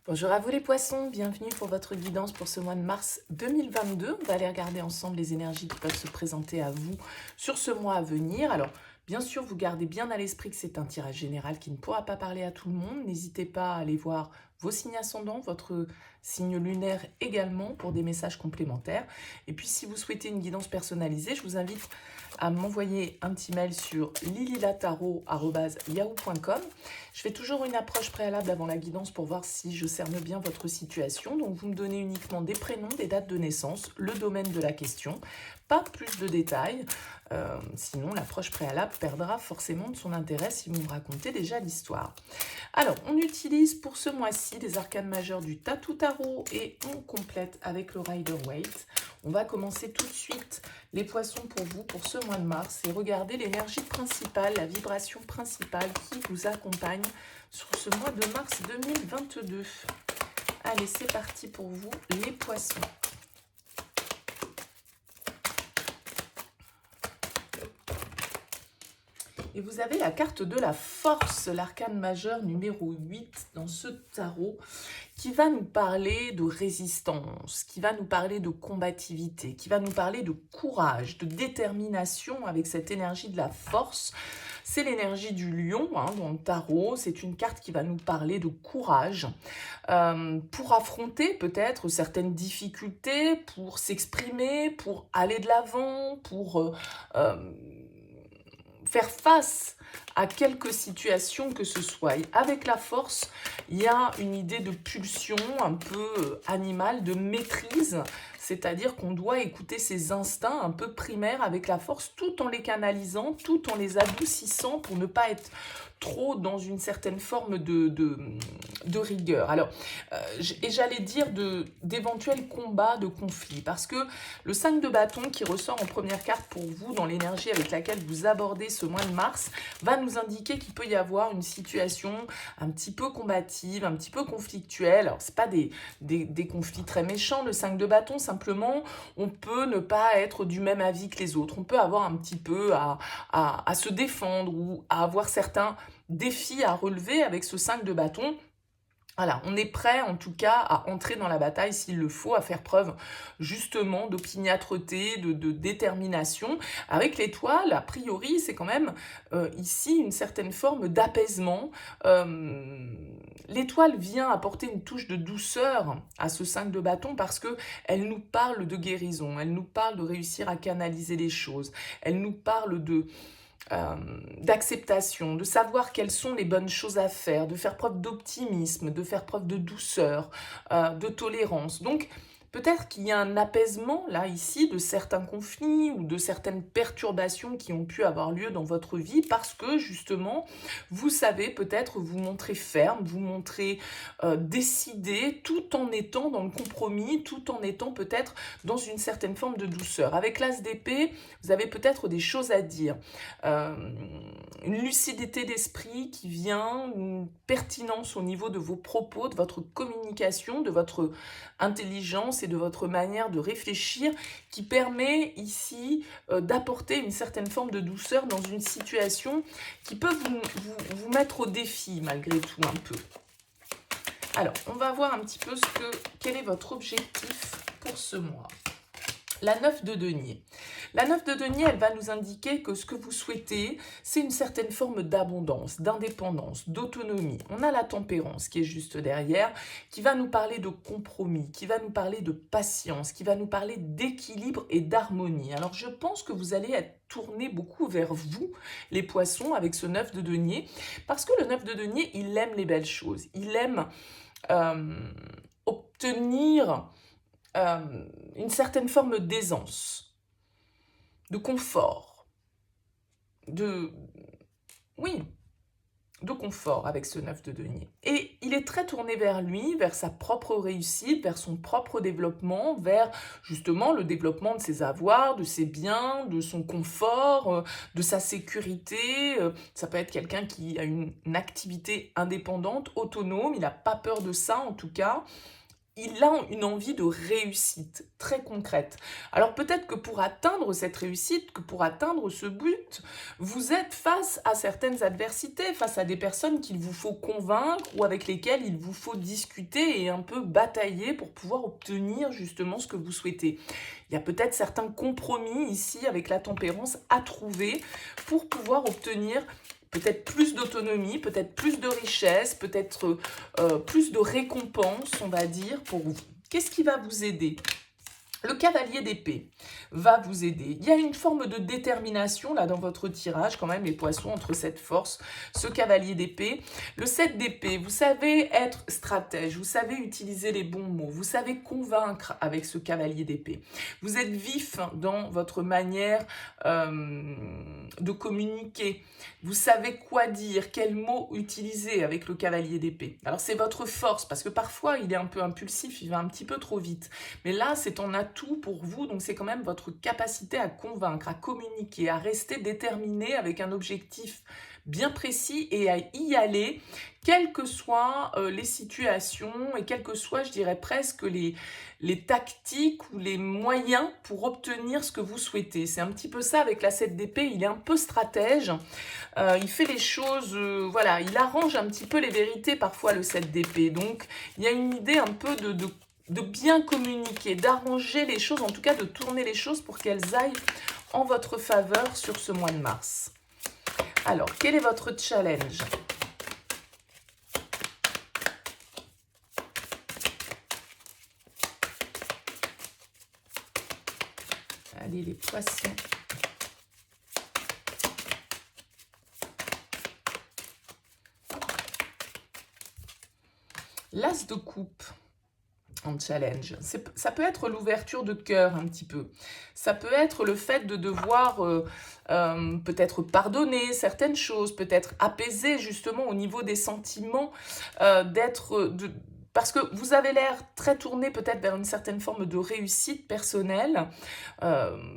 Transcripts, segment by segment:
Bonjour à vous les poissons, bienvenue pour votre guidance pour ce mois de mars 2022. On va aller regarder ensemble les énergies qui peuvent se présenter à vous sur ce mois à venir. Alors, bien sûr, vous gardez bien à l'esprit que c'est un tirage général qui ne pourra pas parler à tout le monde. N'hésitez pas à aller voir vos signes ascendants, votre signe lunaire également pour des messages complémentaires. Et puis, si vous souhaitez une guidance personnalisée, je vous invite à m'envoyer un petit mail sur lililataro@yahoo.com. Je fais toujours une approche préalable avant la guidance pour voir si je cerne bien votre situation. Donc, vous me donnez uniquement des prénoms, des dates de naissance, le domaine de la question, pas plus de détails. Sinon, l'approche préalable perdra forcément de son intérêt si vous me racontez déjà l'histoire. Alors, on utilise pour ce mois-ci des arcanes majeures du Tatou Tarot et on complète avec le Rider-Waite. On va commencer tout de suite les poissons pour vous pour ce mois de mars et regarder l'énergie principale, la vibration principale qui vous accompagne sur ce mois de mars 2022. Allez, c'est parti pour vous les poissons. Et vous avez la carte de la force, l'arcane majeur numéro 8 dans ce tarot, qui va nous parler de résistance, qui va nous parler de combativité, qui va nous parler de courage, de détermination avec cette énergie de la force. C'est l'énergie du lion dans le tarot, c'est une carte qui va nous parler de courage pour affronter peut-être certaines difficultés, pour s'exprimer, pour aller de l'avant, pour faire face à quelques situations que ce soit. Avec la force, il y a une idée de pulsion un peu animale, de maîtrise, c'est-à-dire qu'on doit écouter ses instincts un peu primaires avec la force, tout en les canalisant, tout en les adoucissant pour ne pas être trop dans une certaine forme de rigueur. Alors, et j'allais dire d'éventuels combats, de conflits, parce que le 5 de bâton qui ressort en première carte pour vous dans l'énergie avec laquelle vous abordez ce mois de mars va nous indiquer qu'il peut y avoir une situation un petit peu combative, un petit peu conflictuelle. Alors, ce n'est pas des conflits très méchants, le 5 de bâton, simplement, on peut ne pas être du même avis que les autres. On peut avoir un petit peu à se défendre ou à avoir certains défis à relever avec ce 5 de bâton. Voilà, on est prêt en tout cas à entrer dans la bataille s'il le faut, à faire preuve justement d'opiniâtreté, de détermination. Avec l'étoile, a priori, c'est quand même ici une certaine forme d'apaisement. L'étoile vient apporter une touche de douceur à ce 5 de bâton parce qu'elle nous parle de guérison, elle nous parle de réussir à canaliser les choses, elle nous parle d'acceptation, de savoir quelles sont les bonnes choses à faire, de faire preuve d'optimisme, de faire preuve de douceur, de tolérance. Donc, peut-être qu'il y a un apaisement, là, ici, de certains conflits ou de certaines perturbations qui ont pu avoir lieu dans votre vie parce que, justement, vous savez peut-être vous montrer ferme, vous montrer décidé, tout en étant dans le compromis, tout en étant peut-être dans une certaine forme de douceur. Avec l'as d'épée, vous avez peut-être des choses à dire. Une lucidité d'esprit qui vient, une pertinence au niveau de vos propos, de votre communication, de votre intelligence et de votre manière de réfléchir qui permet ici d'apporter une certaine forme de douceur dans une situation qui peut vous mettre au défi malgré tout un peu. Alors, on va voir un petit peu quel est votre objectif pour ce mois. La 9 de denier. La 9 de denier, elle va nous indiquer que ce que vous souhaitez, c'est une certaine forme d'abondance, d'indépendance, d'autonomie. On a la tempérance qui est juste derrière, qui va nous parler de compromis, qui va nous parler de patience, qui va nous parler d'équilibre et d'harmonie. Alors, je pense que vous allez être tourné beaucoup vers vous, les poissons, avec ce 9 de denier, parce que le 9 de denier, il aime les belles choses. Il aime obtenir une certaine forme d'aisance, de confort, de confort avec ce 9 de denier. Et il est très tourné vers lui, vers sa propre réussite, vers son propre développement, vers justement le développement de ses avoirs, de ses biens, de son confort, de sa sécurité. Ça peut être quelqu'un qui a une activité indépendante, autonome, il n'a pas peur de ça en tout cas. il a une envie de réussite très concrète. Alors peut-être que pour atteindre cette réussite, que pour atteindre ce but, vous êtes face à certaines adversités, face à des personnes qu'il vous faut convaincre ou avec lesquelles il vous faut discuter et un peu batailler pour pouvoir obtenir justement ce que vous souhaitez. Il y a peut-être certains compromis ici avec la tempérance à trouver pour pouvoir obtenir peut-être plus d'autonomie, peut-être plus de richesse, peut-être plus de récompense, on va dire, pour vous. Qu'est-ce qui va vous aider ? Le cavalier d'épée va vous aider. Il y a une forme de détermination là dans votre tirage quand même, les poissons, entre cette force, ce cavalier d'épée. Le 7 d'épée, vous savez être stratège, vous savez utiliser les bons mots, vous savez convaincre avec ce cavalier d'épée. Vous êtes vif dans votre manière de communiquer. Vous savez quoi dire, quels mots utiliser avec le cavalier d'épée. Alors c'est votre force, parce que parfois il est un peu impulsif, il va un petit peu trop vite. Mais là, c'est en atout pour vous, donc c'est quand même votre capacité à convaincre, à communiquer, à rester déterminé avec un objectif bien précis et à y aller, quelles que soient les situations et quelles que soient, je dirais presque, les tactiques ou les moyens pour obtenir ce que vous souhaitez. C'est un petit peu ça avec la 7 d'épée, il est un peu stratège, il fait les choses, voilà, il arrange un petit peu les vérités parfois le 7 d'épée, donc il y a une idée un peu de bien communiquer, d'arranger les choses, en tout cas de tourner les choses pour qu'elles aillent en votre faveur sur ce mois de mars. Alors, quel est votre challenge ? Allez, les poissons. L'as de coupe en challenge. Ça peut être l'ouverture de cœur un petit peu. Ça peut être le fait de devoir peut-être pardonner certaines choses, peut-être apaiser justement au niveau des sentiments, parce que vous avez l'air très tourné peut-être vers une certaine forme de réussite personnelle.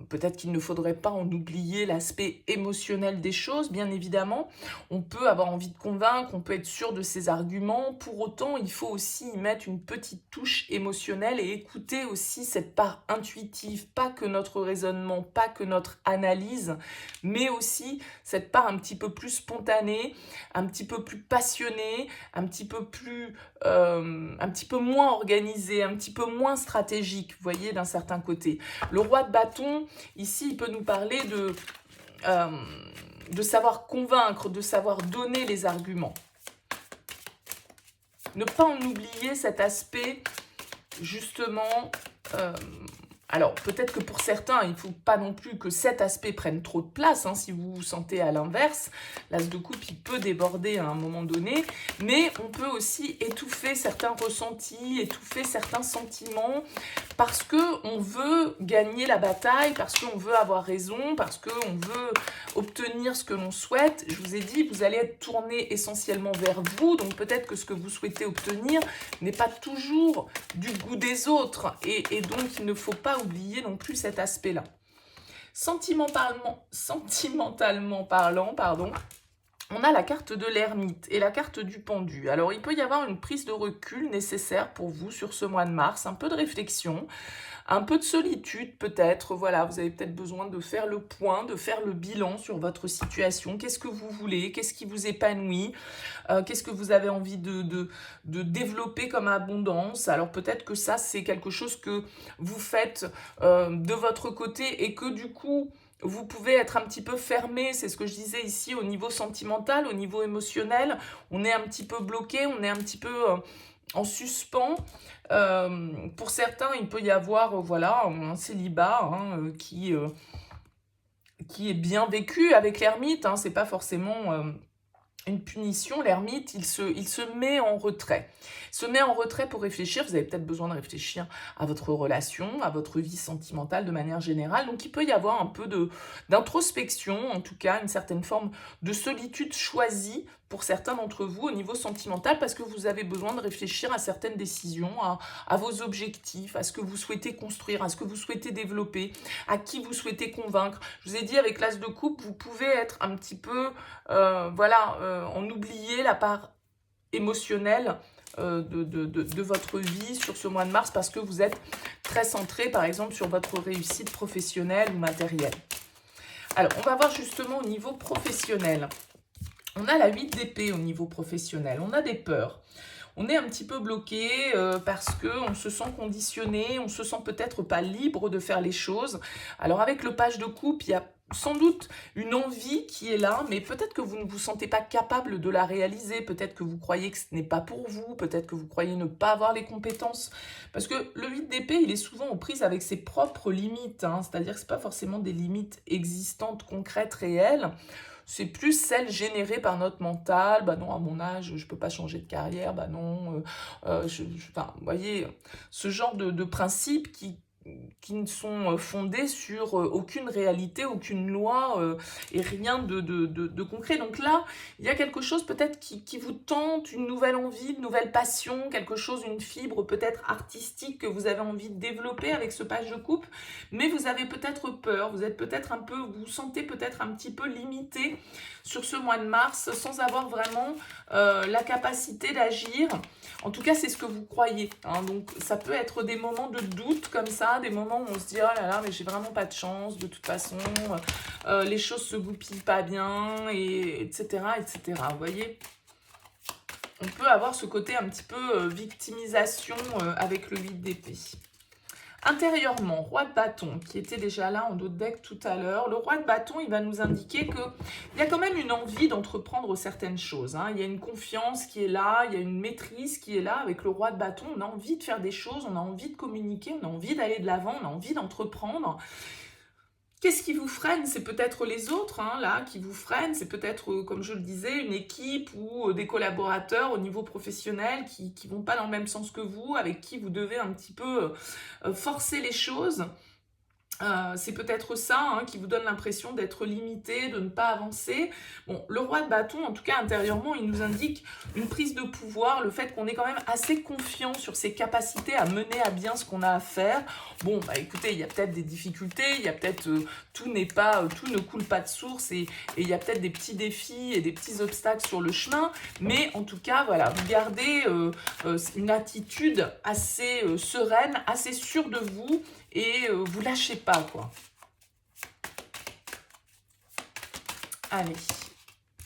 Peut-être qu'il ne faudrait pas en oublier l'aspect émotionnel des choses, bien évidemment. On peut avoir envie de convaincre, on peut être sûr de ses arguments. Pour autant, il faut aussi y mettre une petite touche émotionnelle et écouter aussi cette part intuitive, pas que notre raisonnement, pas que notre analyse, mais aussi cette part un petit peu plus spontanée, un petit peu plus passionnée, un petit peu moins organisée, un petit peu moins stratégique, vous voyez, d'un certain côté. Le roi de bâton, ici, il peut nous parler de savoir convaincre, de savoir donner les arguments. Ne pas en oublier cet aspect, justement... alors, peut-être que pour certains, il ne faut pas non plus que cet aspect prenne trop de place, hein, si vous vous sentez à l'inverse. L'as de coupe, il peut déborder à un moment donné, mais on peut aussi étouffer certains ressentis, étouffer certains sentiments, parce qu'on veut gagner la bataille, parce qu'on veut avoir raison, parce qu'on veut obtenir ce que l'on souhaite. Je vous ai dit, vous allez être tourné essentiellement vers vous, donc peut-être que ce que vous souhaitez obtenir n'est pas toujours du goût des autres, et donc il ne faut pas oublier non plus cet aspect-là. Sentimentalement parlant, on a la carte de l'ermite et la carte du pendu. Alors, il peut y avoir une prise de recul nécessaire pour vous sur ce mois de mars, un peu de réflexion, un peu de solitude peut-être. Voilà, vous avez peut-être besoin de faire le point, de faire le bilan sur votre situation. Qu'est-ce que vous voulez? Qu'est-ce qui vous épanouit? Qu'est-ce que vous avez envie de développer comme abondance? Alors, peut-être que ça, c'est quelque chose que vous faites de votre côté et que du coup... Vous pouvez être un petit peu fermé, c'est ce que je disais ici, au niveau sentimental, au niveau émotionnel. On est un petit peu bloqué, on est un petit peu en suspens. Pour certains, il peut y avoir voilà, un célibat qui est bien vécu avec l'ermite. Hein, c'est pas forcément... une punition, l'ermite, il se met en retrait. Il se met en retrait pour réfléchir. Vous avez peut-être besoin de réfléchir à votre relation, à votre vie sentimentale de manière générale. Donc, il peut y avoir un peu d'introspection, en tout cas, une certaine forme de solitude choisie pour certains d'entre vous au niveau sentimental parce que vous avez besoin de réfléchir à certaines décisions, à vos objectifs, à ce que vous souhaitez construire, à ce que vous souhaitez développer, à qui vous souhaitez convaincre. Je vous ai dit, avec l'as de coupe, vous pouvez être un petit peu, en oublier la part émotionnelle de votre vie sur ce mois de mars parce que vous êtes très centré, par exemple, sur votre réussite professionnelle ou matérielle. Alors, on va voir justement au niveau professionnel. On a la 8 d'épée au niveau professionnel. On a des peurs. On est un petit peu bloqué parce qu'on se sent conditionné, on se sent peut-être pas libre de faire les choses. Alors avec le page de coupe, il y a sans doute une envie qui est là, mais peut-être que vous ne vous sentez pas capable de la réaliser, peut-être que vous croyez que ce n'est pas pour vous, peut-être que vous croyez ne pas avoir les compétences. Parce que le 8 d'épée, il est souvent aux prises avec ses propres limites, hein, c'est-à-dire que ce n'est pas forcément des limites existantes, concrètes, réelles. C'est plus celle générée par notre mental. Bah non, à mon âge, je peux pas changer de carrière. Bah non, enfin, vous voyez, ce genre de principes qui ne sont fondés sur aucune réalité, aucune loi et rien de concret. Donc là, il y a quelque chose peut-être qui vous tente, une nouvelle envie, une nouvelle passion, quelque chose, une fibre peut-être artistique que vous avez envie de développer avec ce page de coupe, mais vous avez peut-être peur, vous êtes peut-être un peu, vous vous sentez peut-être un petit peu limité sur ce mois de mars sans avoir vraiment la capacité d'agir. En tout cas, c'est ce que vous croyez, hein. Donc, ça peut être des moments de doute comme ça, des moments où on se dit « Oh là là, mais j'ai vraiment pas de chance, de toute façon, les choses se goupillent pas bien, et, etc. etc. » Vous voyez, on peut avoir ce côté un petit peu victimisation avec le 8 d'épée. Intérieurement, roi de bâton, qui était déjà là en dos de deck tout à l'heure, le roi de bâton, il va nous indiquer qu'il y a quand même une envie d'entreprendre certaines choses, hein. Il y a une confiance qui est là, il y a une maîtrise qui est là avec le roi de bâton. On a envie de faire des choses, on a envie de communiquer, on a envie d'aller de l'avant, on a envie d'entreprendre. Qu'est-ce qui vous freine? C'est peut-être les autres, hein, là, qui vous freinent. C'est peut-être, comme je le disais, une équipe ou des collaborateurs au niveau professionnel qui ne vont pas dans le même sens que vous, avec qui vous devez un petit peu forcer les choses. C'est peut-être ça hein, qui vous donne l'impression d'être limité, de ne pas avancer. Bon, le roi de bâton, en tout cas intérieurement, il nous indique une prise de pouvoir, le fait qu'on est quand même assez confiant sur ses capacités à mener à bien ce qu'on a à faire. Bon, bah écoutez, il y a peut-être des difficultés, il y a peut-être tout ne coule pas de source et il y a peut-être des petits défis et des petits obstacles sur le chemin, mais en tout cas, voilà, vous gardez une attitude assez sereine, assez sûre de vous. Et vous lâchez pas, quoi. Allez.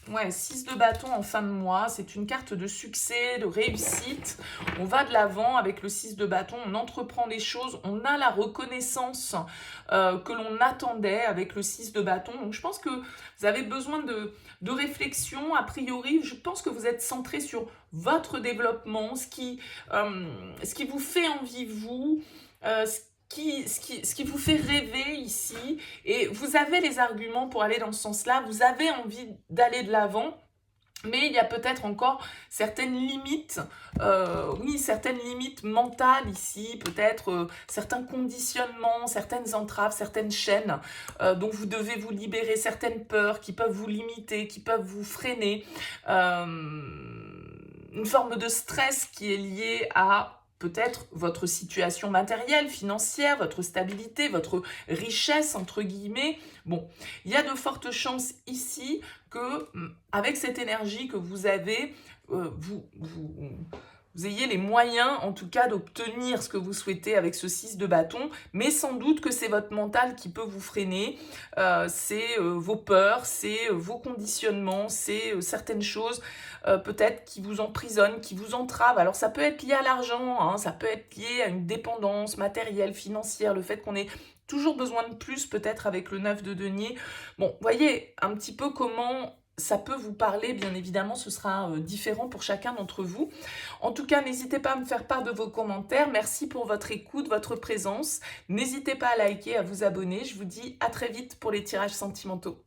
Ouais, 6 de bâton en fin de mois. C'est une carte de succès, de réussite. On va de l'avant avec le 6 de bâton. On entreprend les choses. On a la reconnaissance que l'on attendait avec le 6 de bâton. Donc, je pense que vous avez besoin de réflexion. A priori, je pense que vous êtes centré sur votre développement, ce qui vous fait envie, vous, ce qui vous fait rêver ici, et vous avez les arguments pour aller dans ce sens-là, vous avez envie d'aller de l'avant, mais il y a peut-être encore certaines limites, oui, certaines limites mentales ici, peut-être certains conditionnements, certaines entraves, certaines chaînes dont vous devez vous libérer, certaines peurs qui peuvent vous limiter, qui peuvent vous freiner, une forme de stress qui est liée à peut-être votre situation matérielle, financière, votre stabilité, votre richesse, entre guillemets. Bon, il y a de fortes chances ici que, avec cette énergie que vous avez, vous ayez les moyens, en tout cas, d'obtenir ce que vous souhaitez avec ce 6 de bâton, mais sans doute que c'est votre mental qui peut vous freiner, c'est vos peurs, c'est vos conditionnements, c'est certaines choses peut-être qui vous emprisonnent, qui vous entravent. Alors ça peut être lié à l'argent, hein, ça peut être lié à une dépendance matérielle, financière, le fait qu'on ait toujours besoin de plus peut-être avec le 9 de denier. Bon, voyez un petit peu comment ça peut vous parler, bien évidemment, ce sera différent pour chacun d'entre vous. En tout cas, n'hésitez pas à me faire part de vos commentaires. Merci pour votre écoute, votre présence. N'hésitez pas à liker, à vous abonner. Je vous dis à très vite pour les tirages sentimentaux.